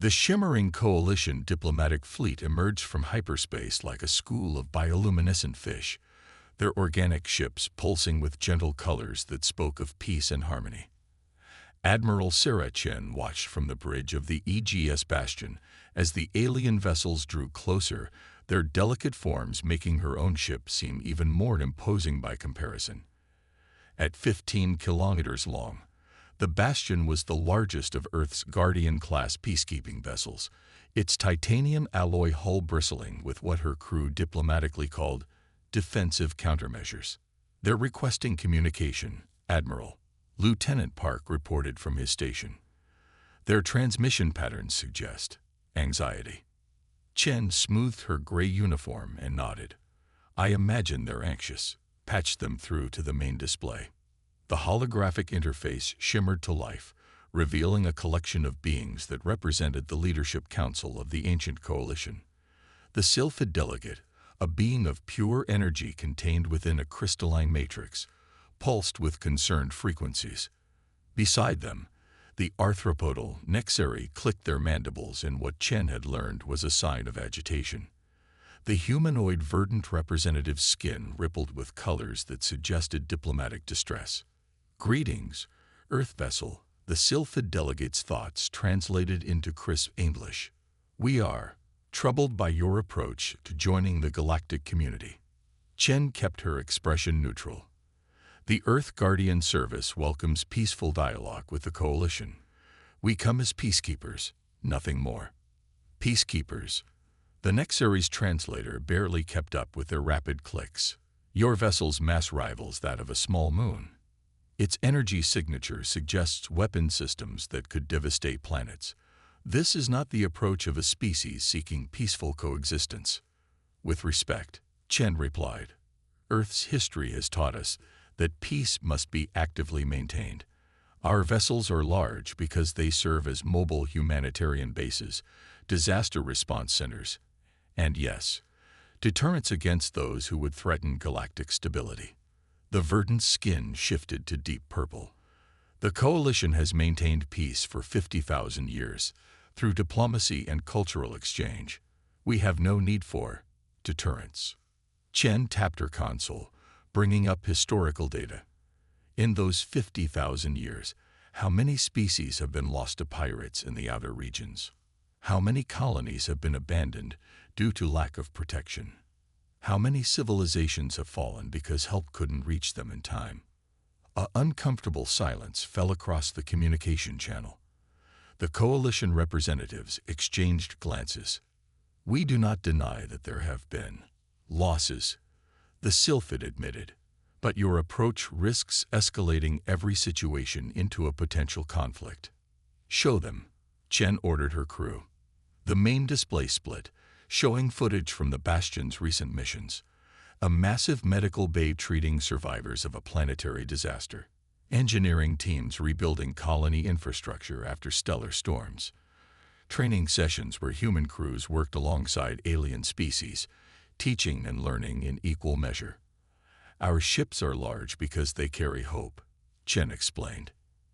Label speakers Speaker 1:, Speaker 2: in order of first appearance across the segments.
Speaker 1: The shimmering coalition diplomatic fleet emerged from hyperspace like a school of bioluminescent fish, their organic ships pulsing with gentle colors that spoke of peace and harmony. Admiral Sarah Chen watched from the bridge of the EGS Bastion as the alien vessels drew closer, their delicate forms making her own ship seem even more imposing by comparison. At 15 kilometers long, the Bastion was the largest of Earth's Guardian-class peacekeeping vessels, its titanium alloy hull bristling with what her crew diplomatically called defensive countermeasures. They're requesting communication, Admiral. Lieutenant Park reported from his station. Their transmission patterns suggest anxiety. Chen smoothed her gray uniform and nodded. I imagine they're anxious. Patched them through to the main display. The holographic interface shimmered to life, revealing a collection of beings that represented the Leadership Council of the ancient coalition. The Sylphid Delegate, a being of pure energy contained within a crystalline matrix, pulsed with concerned frequencies. Beside them, the arthropodal Nexari clicked their mandibles in what Chen had learned was a sign of agitation. The humanoid verdant representative's skin rippled with colors that suggested diplomatic distress. Greetings, Earth Vessel, the Sylphid Delegate's thoughts translated into crisp English. We are troubled by your approach to joining the galactic community. Chen kept her expression neutral. The Earth Guardian Service welcomes peaceful dialogue with the Coalition. We come as peacekeepers, nothing more. Peacekeepers. The Nexari's translator barely kept up with their rapid clicks. Your vessel's mass rivals that of a small moon. Its energy signature suggests weapon systems that could devastate planets. This is not the approach of a species seeking peaceful coexistence. With respect, Chen replied. Earth's history has taught us that peace must be actively maintained. Our vessels are large because they serve as mobile humanitarian bases, disaster response centers, and yes, deterrents against those who would threaten galactic stability. The verdant skin shifted to deep purple. The Coalition has maintained peace for 50,000 years through diplomacy and cultural exchange. We have no need for deterrents. Chen tapped her console, bringing up historical data. In those 50,000 years, how many species have been lost to pirates in the outer regions? How many colonies have been abandoned due to lack of protection? How many civilizations have fallen because help couldn't reach them in time? An uncomfortable silence fell across the communication channel. The Coalition representatives exchanged glances. We do not deny that there have been losses, the Sylphid admitted, but your approach risks escalating every situation into a potential conflict. Show them, Chen ordered her crew. The main display split, showing footage from the Bastion's recent missions. A massive medical bay treating survivors of a planetary disaster. Engineering teams rebuilding colony infrastructure after stellar storms. Training sessions where human crews worked alongside alien species, teaching and learning in equal measure. Our ships are large because they carry hope, Chen explained.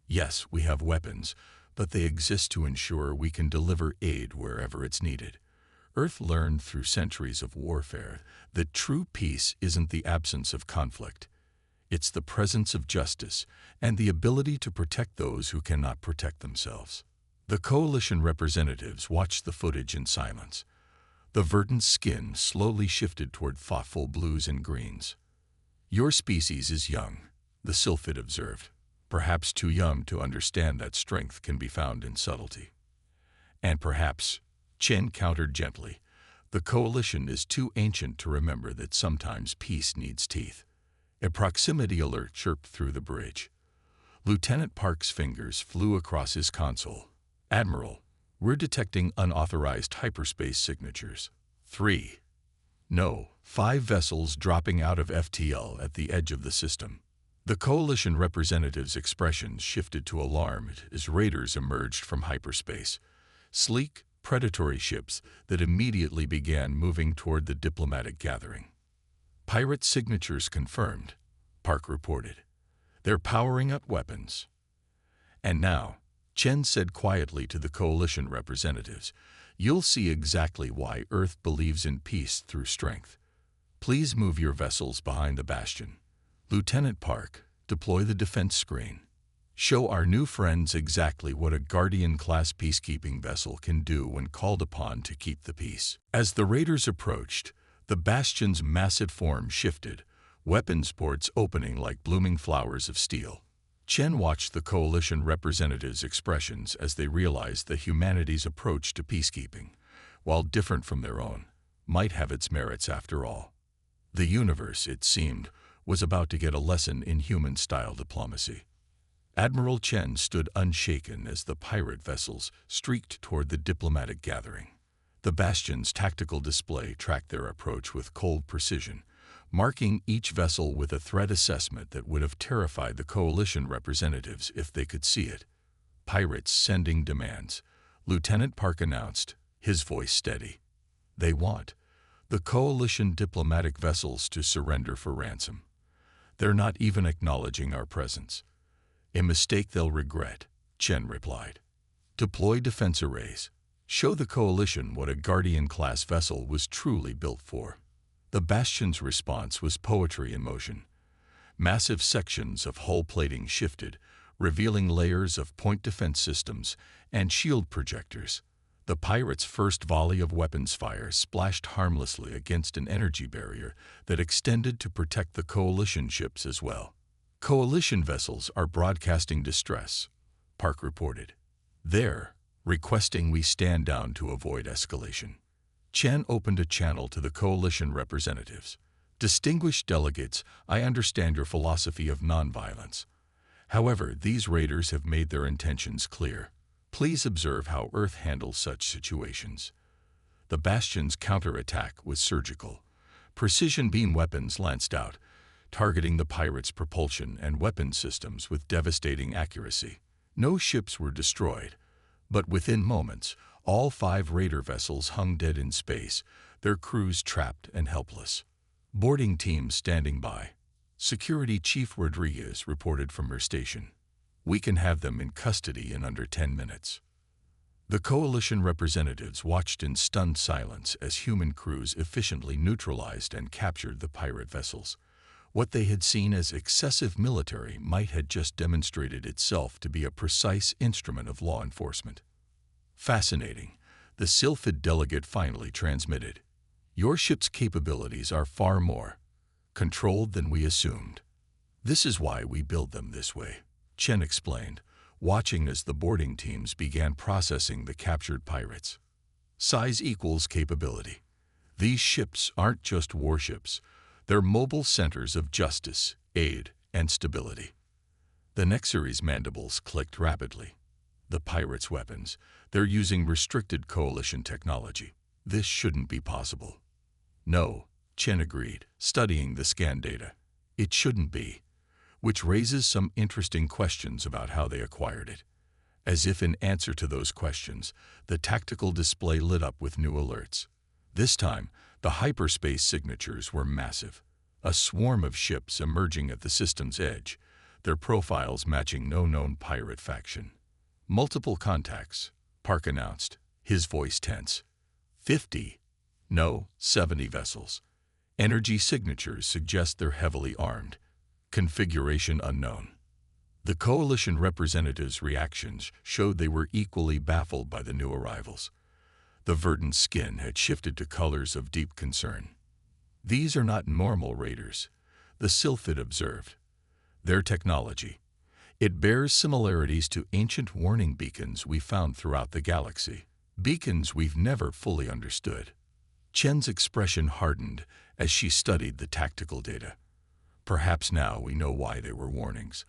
Speaker 1: Yes, we have weapons, but they exist to ensure we can deliver aid wherever it's needed. Earth learned through centuries of warfare that true peace isn't the absence of conflict. It's the presence of justice and the ability to protect those who cannot protect themselves. The Coalition representatives watched the footage in silence. The verdant skin slowly shifted toward thoughtful blues and greens. Your species is young, the Sylphid observed, perhaps too young to understand that strength can be found in subtlety. And perhaps, Chen countered gently, the Coalition is too ancient to remember that sometimes peace needs teeth. A proximity alert chirped through the bridge. Lieutenant Park's fingers flew across his console. Admiral, we're detecting unauthorized hyperspace signatures. 3. No, 5 vessels dropping out of FTL at the edge of the system. The Coalition representative's expressions shifted to alarm as raiders emerged from hyperspace. Sleek, predatory ships that immediately began moving toward the diplomatic gathering. Pirate signatures confirmed, Park reported. They're powering up weapons. And now, Chen said quietly to the coalition representatives, "You'll see exactly why Earth believes in peace through strength. Please move your vessels behind the bastion. Lieutenant Park, deploy the defense screen. Show our new friends exactly what a Guardian-class peacekeeping vessel can do when called upon to keep the peace." As the raiders approached, the bastion's massive form shifted, weapons ports opening like blooming flowers of steel. Chen watched the coalition representatives' expressions as they realized that humanity's approach to peacekeeping, while different from their own, might have its merits after all. The universe, it seemed, was about to get a lesson in human-style diplomacy. Admiral Chen stood unshaken as the pirate vessels streaked toward the diplomatic gathering. The bastion's tactical display tracked their approach with cold precision, marking each vessel with a threat assessment that would have terrified the coalition representatives if they could see it. "Pirates sending demands," Lieutenant Park announced, his voice steady. "They want the coalition diplomatic vessels to surrender for ransom. They're not even acknowledging our presence." "A mistake they'll regret," Chen replied. "Deploy defense arrays. Show the coalition what a Guardian-class vessel was truly built for." The bastion's response was poetry in motion. Massive sections of hull plating shifted, revealing layers of point defense systems and shield projectors. The pirates' first volley of weapons fire splashed harmlessly against an energy barrier that extended to protect the coalition ships as well. "Coalition vessels are broadcasting distress," Park reported. "They're requesting we stand down to avoid escalation." Chen opened a channel to the coalition representatives. "Distinguished delegates, I understand your philosophy of nonviolence. However, these raiders have made their intentions clear. Please observe how Earth handles such situations." The bastion's counterattack was surgical. Precision beam weapons lanced out, targeting the pirates' propulsion and weapon systems with devastating accuracy. No ships were destroyed, but within moments, all 5 raider vessels hung dead in space, their crews trapped and helpless. Boarding teams standing by. Security Chief Rodriguez reported from her station. "We can have them in custody in under 10 minutes." The coalition representatives watched in stunned silence as human crews efficiently neutralized and captured the pirate vessels. What they had seen as excessive military might have just demonstrated itself to be a precise instrument of law enforcement. "Fascinating," the Sylphid delegate finally transmitted. "Your ship's capabilities are far more controlled than we assumed. This is why we build them this way," Chen explained, watching as the boarding teams began processing the captured pirates. "Size equals capability. These ships aren't just warships, they're mobile centers of justice, aid, and stability." The Nexery's mandibles clicked rapidly. "The pirates' weapons, they're using restricted coalition technology. This shouldn't be possible." "No," Chen agreed, studying the scan data. "It shouldn't be," which raises some interesting questions about how they acquired it. As if in answer to those questions, the tactical display lit up with new alerts. This time, the hyperspace signatures were massive. A swarm of ships emerging at the system's edge, their profiles matching no known pirate faction. "Multiple contacts," Park announced, his voice tense. 50, no, 70 vessels. Energy signatures suggest they're heavily armed. Configuration unknown. The coalition representatives' reactions showed they were equally baffled by the new arrivals. The verdant skin had shifted to colors of deep concern. "These are not normal raiders," the Sylphid observed. "Their technology. It bears similarities to ancient warning beacons we found throughout the galaxy. Beacons we've never fully understood." Chen's expression hardened as she studied the tactical data. "Perhaps now we know why they were warnings.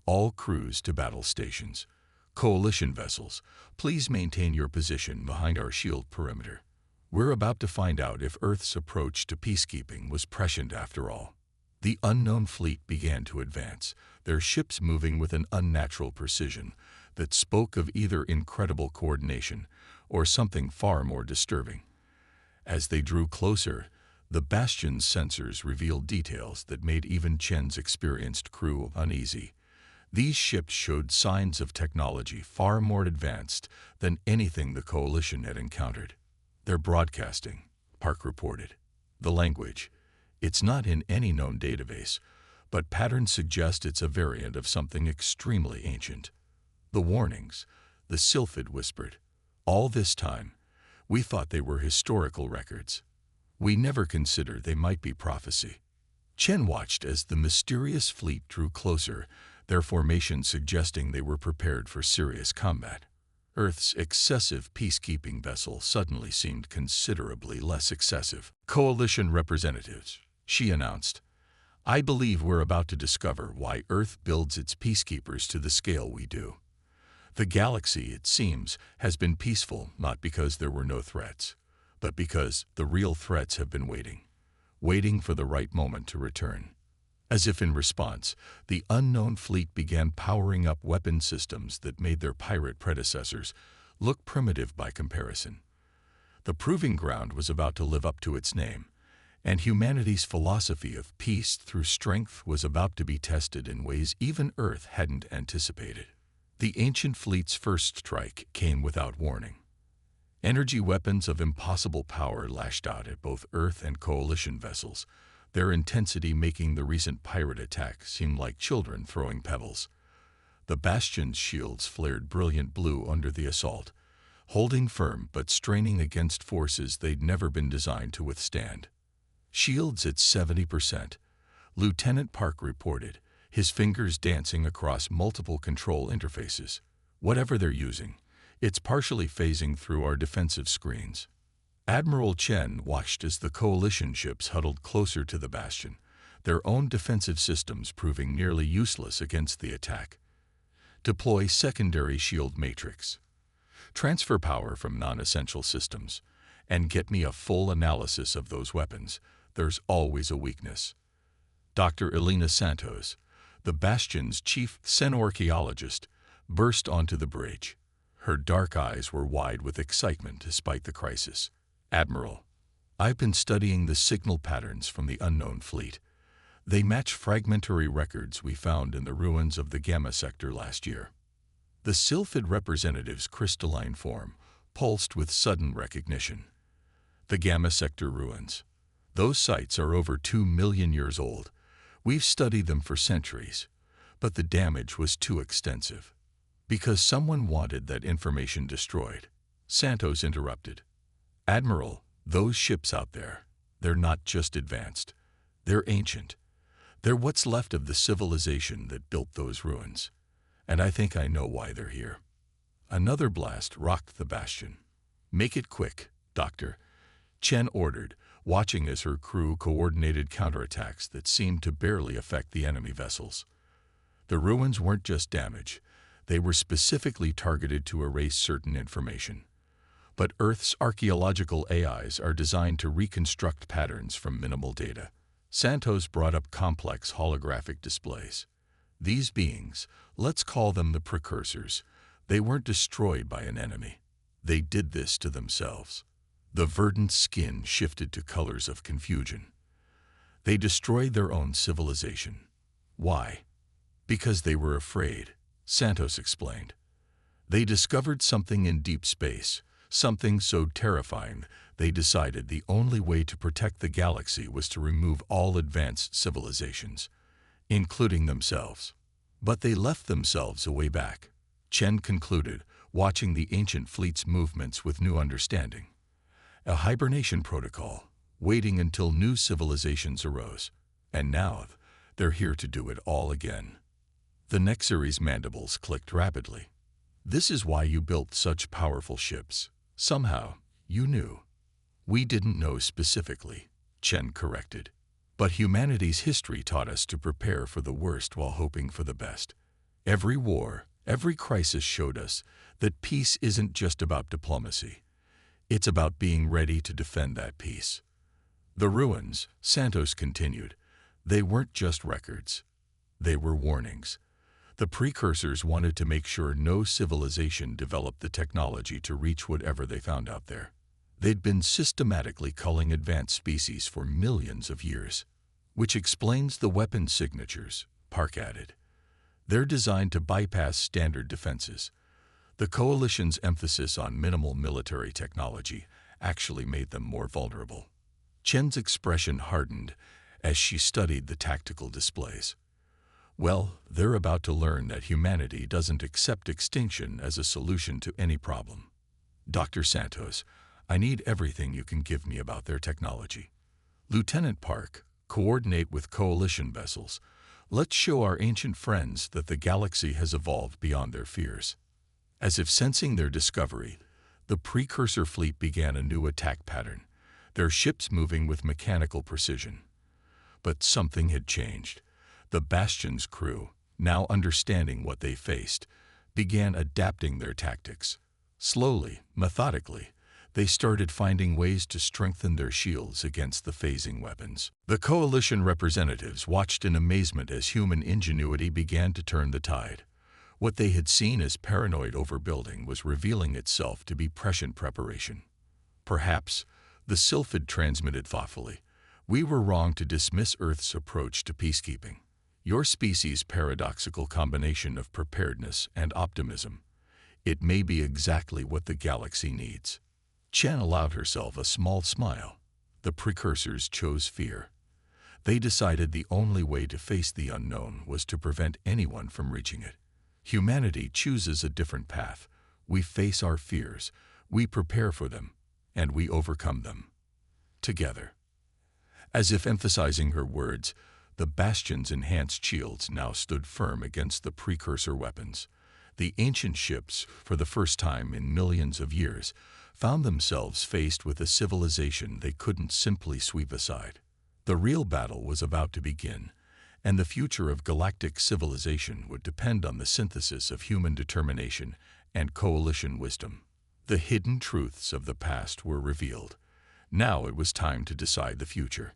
Speaker 1: All crews to battle stations. Coalition vessels, please maintain your position behind our shield perimeter. We're about to find out if Earth's approach to peacekeeping was prescient after all." The unknown fleet began to advance, their ships moving with an unnatural precision that spoke of either incredible coordination or something far more disturbing. As they drew closer, the bastion's sensors revealed details that made even Chen's experienced crew uneasy. These ships showed signs of technology far more advanced than anything the Coalition had encountered. They're broadcasting, Park reported. The language, it's not in any known database, but patterns suggest it's a variant of something extremely ancient. The warnings, the Sylphid whispered. All this time, we thought they were historical records. We never considered they might be prophecy. Chen watched as the mysterious fleet drew closer, their formation suggesting they were prepared for serious combat. Earth's excessive peacekeeping vessel suddenly seemed considerably less excessive. Coalition representatives, she announced. I believe we're about to discover why Earth builds its peacekeepers to the scale we do. The galaxy, it seems, has been peaceful not because there were no threats, but because the real threats have been waiting for the right moment to return. As if in response, the unknown fleet began powering up weapon systems that made their pirate predecessors look primitive by comparison. The proving ground was about to live up to its name, and humanity's philosophy of peace through strength was about to be tested in ways even Earth hadn't anticipated. The ancient fleet's first strike came without warning. Energy weapons of impossible power lashed out at both Earth and Coalition vessels, their intensity making the recent pirate attack seem like children throwing pebbles. The Bastion's shields flared brilliant blue under the assault, holding firm but straining against forces they'd never been designed to withstand. Shields at 70%, Lieutenant Park reported, his fingers dancing across multiple control interfaces. Whatever they're using, it's partially phasing through our defensive screens. Admiral Chen watched as the Coalition ships huddled closer to the Bastion, their own defensive systems proving nearly useless against the attack. Deploy secondary shield matrix. Transfer power from non-essential systems, and get me a full analysis of those weapons. There's always a weakness. Dr. Elena Santos, the Bastion's chief xenorchaeologist, burst onto the bridge. Her dark eyes were wide with excitement despite the crisis. Admiral, I've been studying the signal patterns from the unknown fleet. They match fragmentary records we found in the ruins of the Gamma Sector last year. The Sylphid representative's crystalline form pulsed with sudden recognition. The Gamma Sector ruins. Those sites are over 2 million years old. We've studied them for centuries, but the damage was too extensive. Because someone wanted that information destroyed, Santos interrupted. Admiral, those ships out there, they're not just advanced. They're ancient. They're what's left of the civilization that built those ruins. And I think I know why they're here. Another blast rocked the Bastion. Make it quick, Doctor, Chen ordered, watching as her crew coordinated counterattacks that seemed to barely affect the enemy vessels. The ruins weren't just damage. They were specifically targeted to erase certain information. But Earth's archaeological AIs are designed to reconstruct patterns from minimal data. Santos brought up complex holographic displays. These beings, let's call them the precursors, they weren't destroyed by an enemy. They did this to themselves. The verdant skin shifted to colors of confusion. They destroyed their own civilization. Why? Because they were afraid, Santos explained. They discovered something in deep space, something so terrifying they decided the only way to protect the galaxy was to remove all advanced civilizations, including themselves. But they left themselves a way back, Chen concluded, watching the ancient fleet's movements with new understanding. A hibernation protocol, waiting until new civilizations arose. And now, they're here to do it all again. The Nexari's mandibles clicked rapidly. This is why you built such powerful ships. Somehow, you knew. We didn't know specifically, Chen corrected. But humanity's history taught us to prepare for the worst while hoping for the best. Every war, every crisis showed us that peace isn't just about diplomacy. It's about being ready to defend that peace. The ruins, Santos continued, they weren't just records. They were warnings. The precursors wanted to make sure no civilization developed the technology to reach whatever they found out there. They'd been systematically culling advanced species for millions of years, which explains the weapon signatures, Park added. They're designed to bypass standard defenses. The Coalition's emphasis on minimal military technology actually made them more vulnerable. Chen's expression hardened as she studied the tactical displays. Well, they're about to learn that humanity doesn't accept extinction as a solution to any problem. Dr. Santos, I need everything you can give me about their technology. Lieutenant Park, coordinate with Coalition vessels. Let's show our ancient friends that the galaxy has evolved beyond their fears. As if sensing their discovery, the precursor fleet began a new attack pattern, their ships moving with mechanical precision. But something had changed. The Bastion's crew, now understanding what they faced, began adapting their tactics. Slowly, methodically, they started finding ways to strengthen their shields against the phasing weapons. The Coalition representatives watched in amazement as human ingenuity began to turn the tide. What they had seen as paranoid overbuilding was revealing itself to be prescient preparation. Perhaps, the Sylphid transmitted thoughtfully, we were wrong to dismiss Earth's approach to peacekeeping. Your species' paradoxical combination of preparedness and optimism. It may be exactly what the galaxy needs. Chen allowed herself a small smile. The precursors chose fear. They decided the only way to face the unknown was to prevent anyone from reaching it. Humanity chooses a different path. We face our fears, we prepare for them, and we overcome them. Together. As if emphasizing her words, the Bastion's enhanced shields now stood firm against the precursor weapons. The ancient ships, for the first time in millions of years, found themselves faced with a civilization they couldn't simply sweep aside. The real battle was about to begin, and the future of galactic civilization would depend on the synthesis of human determination and Coalition wisdom. The hidden truths of the past were revealed. Now it was time to decide the future.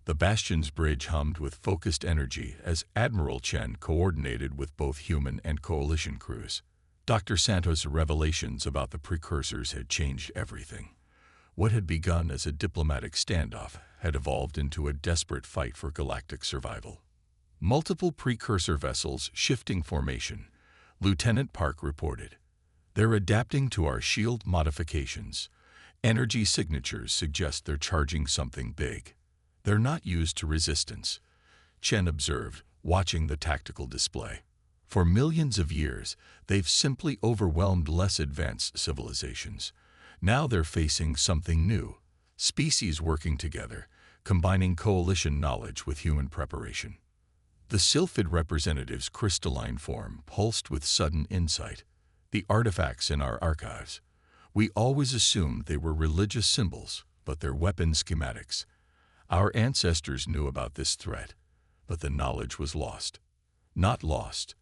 Speaker 1: The Bastion's bridge hummed with focused energy as Admiral Chen coordinated with both human and Coalition crews. Dr. Santos' revelations about the precursors had changed everything. What had begun as a diplomatic standoff had evolved into a desperate fight for galactic survival. Multiple precursor vessels shifting formation, Lieutenant Park reported. They're adapting to our shield modifications. Energy signatures suggest they're charging something big. They're not used to resistance, Chen observed, watching the tactical display. For millions of years, they've simply overwhelmed less advanced civilizations. Now they're facing something new, species working together, combining Coalition knowledge with human preparation. The Sylphid representative's crystalline form pulsed with sudden insight. The artifacts in our archives. We always assumed they were religious symbols, but they're weapon schematics. Our ancestors knew about this threat, but the knowledge was lost. Not lost,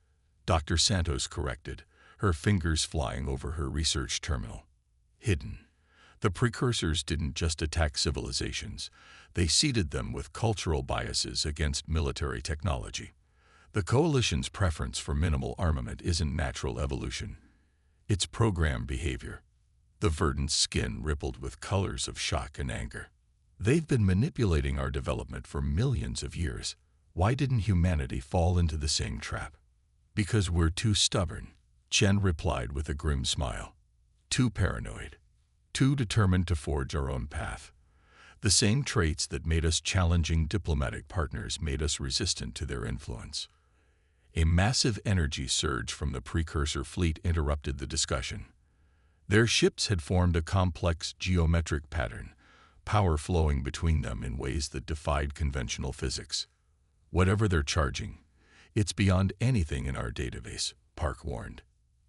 Speaker 1: Dr. Santos corrected, her fingers flying over her research terminal. Hidden. The precursors didn't just attack civilizations, they seeded them with cultural biases against military technology. The Coalition's preference for minimal armament isn't natural evolution. It's programmed behavior. The verdant skin rippled with colors of shock and anger. They've been manipulating our development for millions of years. Why didn't humanity fall into the same trap? Because we're too stubborn, Chen replied with a grim smile. Too paranoid. Too determined to forge our own path. The same traits that made us challenging diplomatic partners made us resistant to their influence. A massive energy surge from the precursor fleet interrupted the discussion. Their ships had formed a complex geometric pattern, power flowing between them in ways that defied conventional physics. Whatever they're charging, it's beyond anything in our database, Park warned.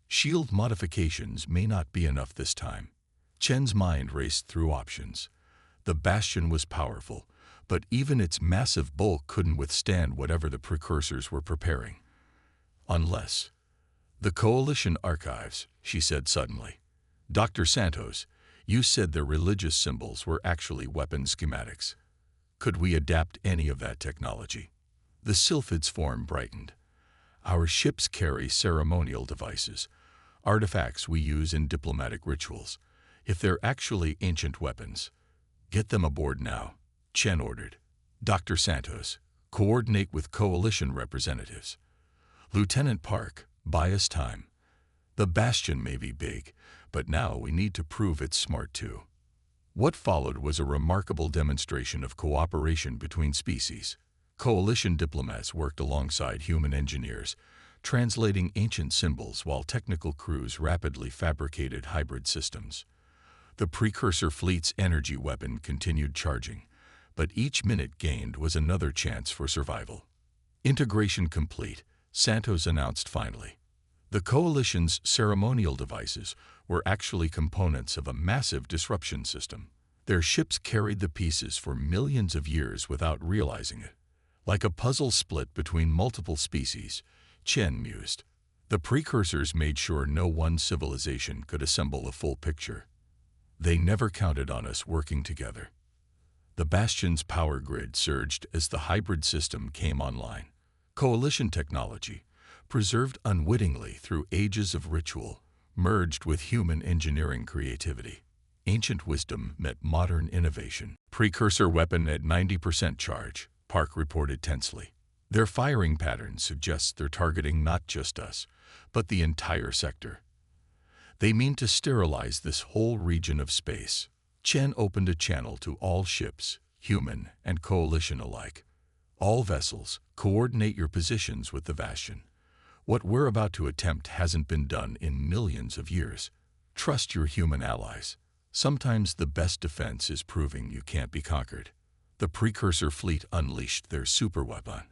Speaker 1: Shield modifications may not be enough this time. Chen's mind raced through options. The Bastion was powerful, but even its massive bulk couldn't withstand whatever the precursors were preparing. Unless. The Coalition archives, she said suddenly. Dr. Santos, you said their religious symbols were actually weapon schematics. Could we adapt any of that technology? The Sylphid's form brightened. Our ships carry ceremonial devices, artifacts we use in diplomatic rituals. If they're actually ancient weapons, get them aboard now, Chen ordered. Dr. Santos, coordinate with Coalition representatives. Lieutenant Park, buy us time. The Bastion may be big, but now we need to prove it's smart too. What followed was a remarkable demonstration of cooperation between species. Coalition diplomats worked alongside human engineers, translating ancient symbols while technical crews rapidly fabricated hybrid systems. The precursor fleet's energy weapon continued charging, but each minute gained was another chance for survival. Integration complete, Santos announced finally. The Coalition's ceremonial devices were actually components of a massive disruption system. Their ships carried the pieces for millions of years without realizing it. Like a puzzle split between multiple species, Chen mused. The precursors made sure no one civilization could assemble a full picture. They never counted on us working together. The Bastion's power grid surged as the hybrid system came online. Coalition technology, preserved unwittingly through ages of ritual, merged with human engineering creativity. Ancient wisdom met modern innovation. Precursor weapon at 90% charge, Park reported tensely. Their firing pattern suggests they're targeting not just us, but the entire sector. They mean to sterilize this whole region of space. Chen opened a channel to all ships, human and Coalition alike. All vessels, coordinate your positions with the Bastion. What we're about to attempt hasn't been done in millions of years. Trust your human allies. Sometimes the best defense is proving you can't be conquered. The precursor fleet unleashed their superweapon,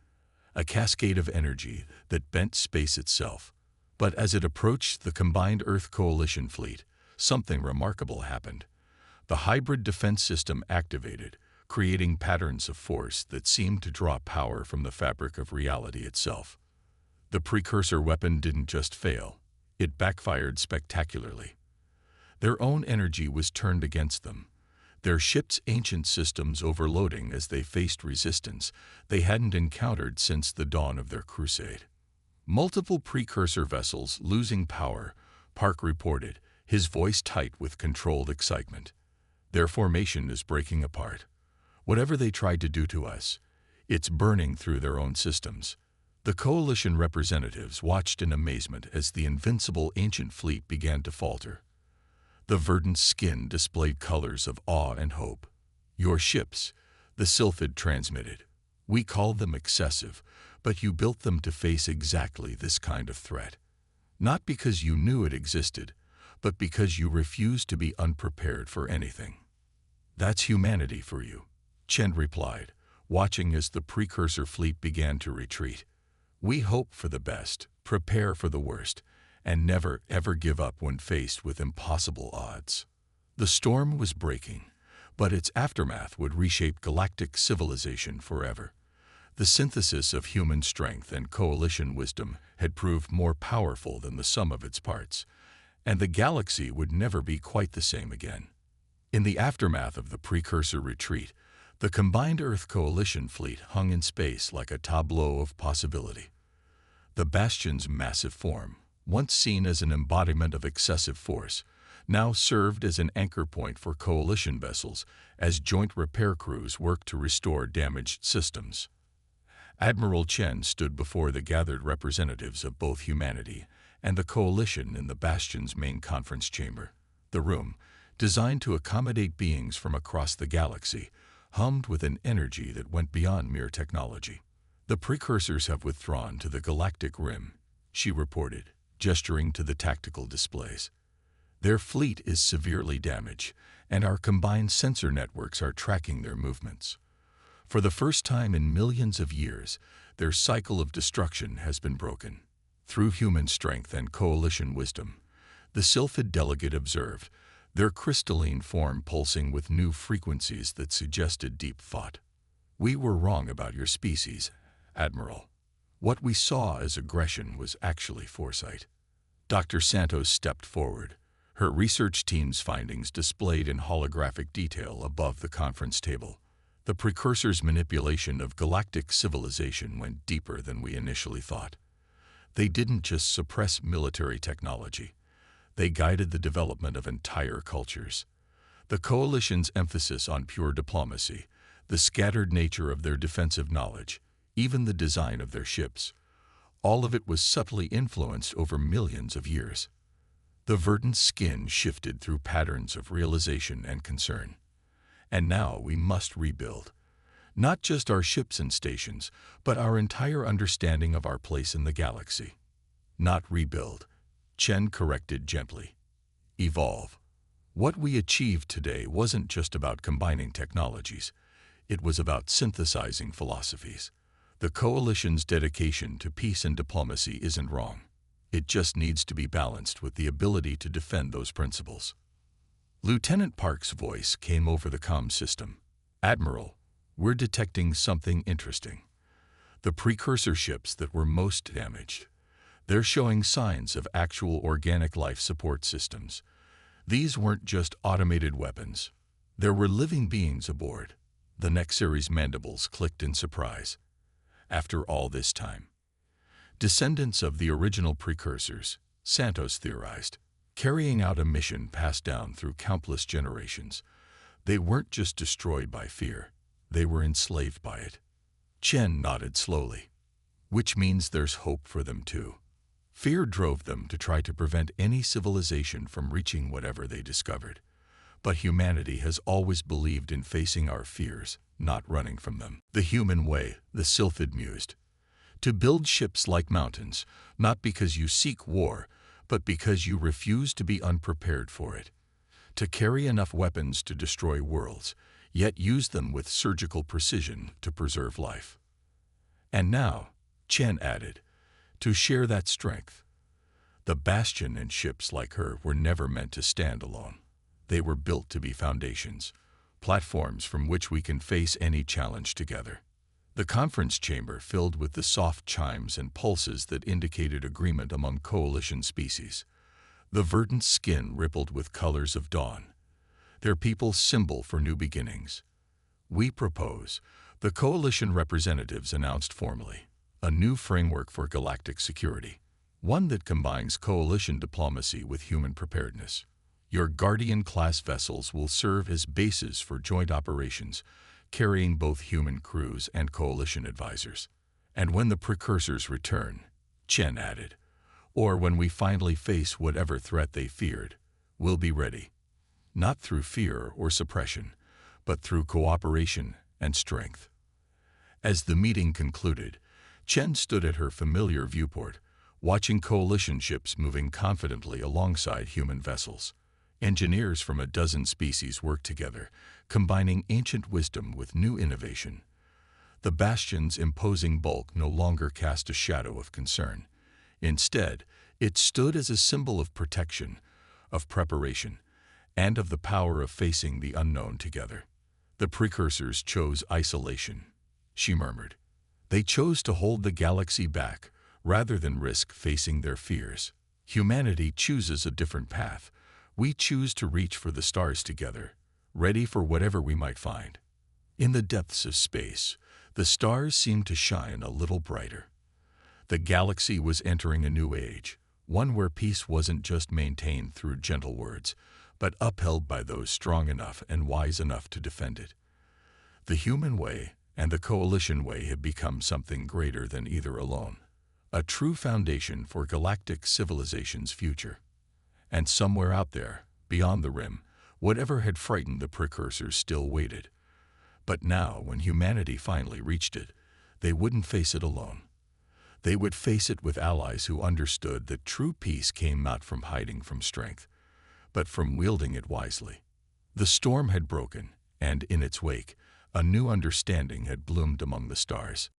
Speaker 1: a cascade of energy that bent space itself. But as it approached the combined Earth Coalition fleet, something remarkable happened. The hybrid defense system activated, creating patterns of force that seemed to draw power from the fabric of reality itself. The precursor weapon didn't just fail, it backfired spectacularly. Their own energy was turned against them, their ship's ancient systems overloading as they faced resistance they hadn't encountered since the dawn of their crusade. Multiple precursor vessels losing power, Park reported, his voice tight with controlled excitement. Their formation is breaking apart. Whatever they tried to do to us, it's burning through their own systems. The Coalition representatives watched in amazement as the invincible ancient fleet began to falter. The verdant skin displayed colors of awe and hope. Your ships, the Sylphid transmitted. We called them excessive, but you built them to face exactly this kind of threat. Not because you knew it existed, but because you refused to be unprepared for anything. That's humanity for you, Chen replied, watching as the precursor fleet began to retreat. We hope for the best, prepare for the worst, and never ever give up when faced with impossible odds. The storm was breaking, but its aftermath would reshape galactic civilization forever. The synthesis of human strength and Coalition wisdom had proved more powerful than the sum of its parts, and the galaxy would never be quite the same again. In the aftermath of the precursor retreat, the combined Earth Coalition fleet hung in space like a tableau of possibility. The Bastion's massive form, once seen as an embodiment of excessive force, now served as an anchor point for Coalition vessels as joint repair crews worked to restore damaged systems. Admiral Chen stood before the gathered representatives of both humanity and the Coalition in the Bastion's main conference chamber. The room, designed to accommodate beings from across the galaxy, hummed with an energy that went beyond mere technology. The precursors have withdrawn to the galactic rim, she reported, gesturing to the tactical displays. Their fleet is severely damaged, and our combined sensor networks are tracking their movements. For the first time in millions of years, their cycle of destruction has been broken. Through human strength and Coalition wisdom, the Sylphid delegate observed, their crystalline form pulsing with new frequencies that suggested deep thought. We were wrong about your species, Admiral. What we saw as aggression was actually foresight. Dr. Santos stepped forward, her research team's findings displayed in holographic detail above the conference table. The precursors' manipulation of galactic civilization went deeper than we initially thought. They didn't just suppress military technology. They guided the development of entire cultures. The Coalition's emphasis on pure diplomacy, the scattered nature of their defensive knowledge, even the design of their ships, All of it was subtly influenced over millions of years. The verdant skin shifted through patterns of realization and concern. And now we must rebuild. Not just our ships and stations, but our entire understanding of our place in the galaxy. Not rebuild, Chen corrected gently. Evolve. What we achieved today wasn't just about combining technologies. It was about synthesizing philosophies. The Coalition's dedication to peace and diplomacy isn't wrong. It just needs to be balanced with the ability to defend those principles. Lieutenant Park's voice came over the comm system. Admiral, we're detecting something interesting. The precursor ships that were most damaged. They're showing signs of actual organic life support systems. These weren't just automated weapons. There were living beings aboard. The Nexary's mandibles clicked in surprise. After all this time. Descendants of the original precursors, Santos theorized, carrying out a mission passed down through countless generations. They weren't just destroyed by fear, they were enslaved by it. Chen nodded slowly. Which means there's hope for them too. Fear drove them to try to prevent any civilization from reaching whatever they discovered. But humanity has always believed in facing our fears, not running from them. The human way, the Sylphid mused. To build ships like mountains, not because you seek war, but because you refuse to be unprepared for it. To carry enough weapons to destroy worlds, yet use them with surgical precision to preserve life. And now, Chen added, to share that strength. The Bastion and ships like her were never meant to stand alone. They were built to be foundations, platforms from which we can face any challenge together. The conference chamber filled with the soft chimes and pulses that indicated agreement among Coalition species. The verdant skin rippled with colors of dawn, their people's symbol for new beginnings. We propose, the Coalition representatives announced formally, a new framework for galactic security, one that combines Coalition diplomacy with human preparedness. Your Guardian-class vessels will serve as bases for joint operations, carrying both human crews and Coalition advisors. And when the precursors return, Chen added, or when we finally face whatever threat they feared, we'll be ready. Not through fear or suppression, but through cooperation and strength. As the meeting concluded, Chen stood at her familiar viewport, watching Coalition ships moving confidently alongside human vessels. Engineers from a dozen species worked together, combining ancient wisdom with new innovation. The Bastion's imposing bulk no longer cast a shadow of concern. Instead, it stood as a symbol of protection, of preparation, and of the power of facing the unknown together. The precursors chose isolation, she murmured. They chose to hold the galaxy back, rather than risk facing their fears. Humanity chooses a different path. We choose to reach for the stars together, ready for whatever we might find. In the depths of space, the stars seemed to shine a little brighter. The galaxy was entering a new age, one where peace wasn't just maintained through gentle words, but upheld by those strong enough and wise enough to defend it. The human way and the Coalition way had become something greater than either alone, a true foundation for galactic civilization's future. And somewhere out there, beyond the rim, whatever had frightened the precursors still waited. But now, when humanity finally reached it, they wouldn't face it alone. They would face it with allies who understood that true peace came not from hiding from strength, but from wielding it wisely. The storm had broken, and in its wake, a new understanding had bloomed among the stars.